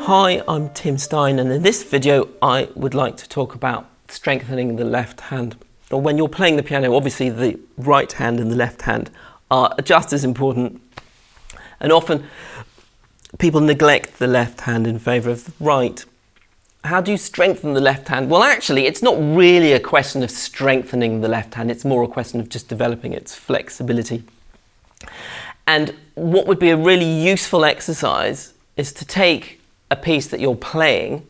Hi, I'm Tim Stein, and in this video I would like to talk about strengthening the left hand. Or when you're playing the piano, obviously the right hand and the left hand are just as important, and often people neglect the left hand in favour of the right. How do you strengthen the left hand? Well, actually, it's not really a question of strengthening the left hand, it's more a question of just developing its flexibility. And what would be a really useful exercise is to take a piece that you're playing,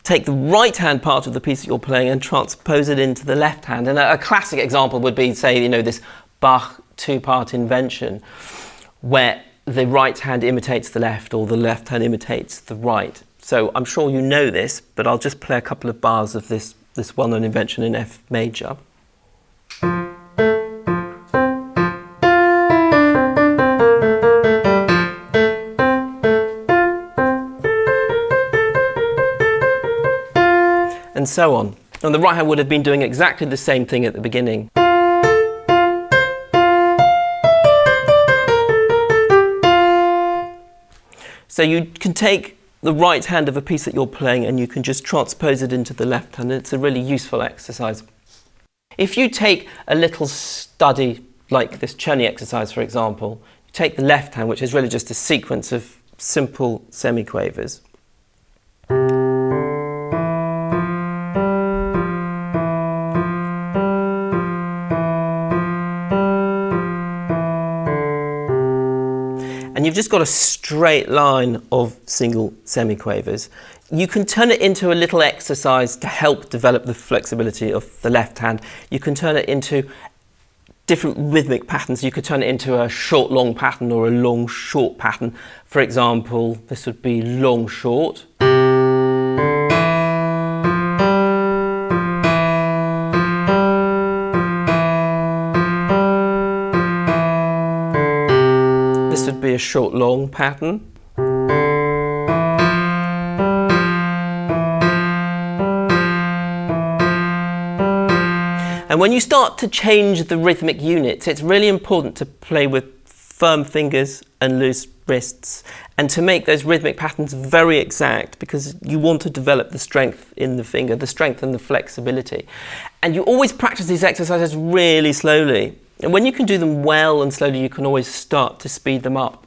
take the right hand part of the piece that you're playing and transpose it into the left hand. And a classic example would be, say, this Bach two-part invention where the right hand imitates the left or the left hand imitates the right. So I'm sure you know this, but I'll just play a couple of bars of this well-known invention in F major. And so on. And the right hand would have been doing exactly the same thing at the beginning. So you can take the right hand of a piece that you're playing and you can just transpose it into the left hand. It's a really useful exercise. If you take a little study like this Czerny exercise, for example, you take the left hand, which is really just a sequence of simple semiquavers. And you've just got a straight line of single semiquavers. You can turn it into a little exercise to help develop the flexibility of the left hand. You can turn it into different rhythmic patterns. You could turn it into a short-long pattern or a long-short pattern. For example, this would be long-short. This would be a short-long pattern. And when you start to change the rhythmic units, it's really important to play with firm fingers and loose wrists and to make those rhythmic patterns very exact, because you want to develop the strength in the finger, the strength and the flexibility. And you always practice these exercises really slowly. And when you can do them well and slowly, you can always start to speed them up.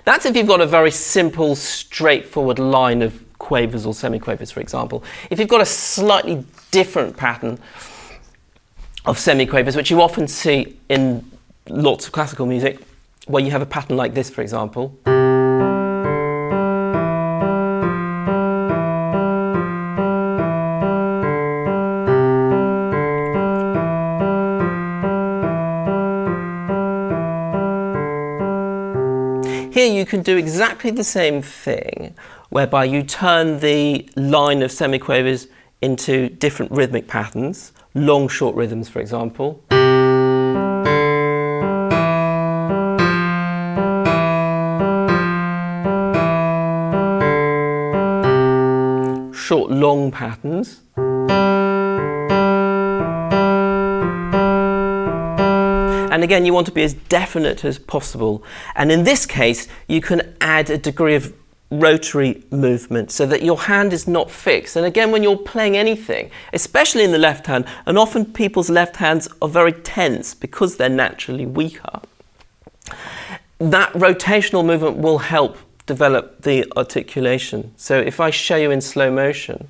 That's if you've got a very simple, straightforward line of quavers or semiquavers, for example. If you've got a slightly different pattern of semiquavers, which you often see in lots of classical music, where you have a pattern like this, for example. Here you can do exactly the same thing, whereby you turn the line of semiquavers into different rhythmic patterns, long short rhythms, for example. Short long patterns. And again, you want to be as definite as possible. And in this case, you can add a degree of rotary movement so that your hand is not fixed. And again, when you're playing anything, especially in the left hand, and often people's left hands are very tense because they're naturally weaker, that rotational movement will help develop the articulation. So if I show you in slow motion,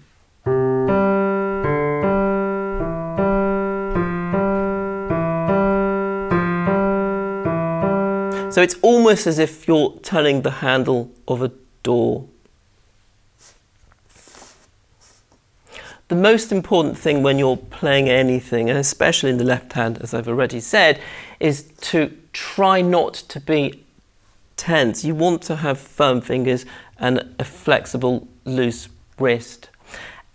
so it's almost as if you're turning the handle of a door. The most important thing when you're playing anything, and especially in the left hand, as I've already said, is to try not to be tense. You want to have firm fingers and a flexible, loose wrist.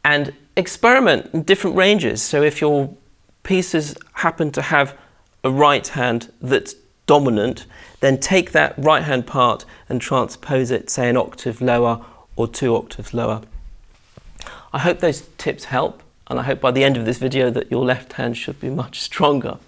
And experiment in different ranges. So if your pieces happen to have a right hand that's dominant, then take that right hand part and transpose it, say, an octave lower or 2 octaves lower. I hope those tips help, and I hope by the end of this video that your left hand should be much stronger.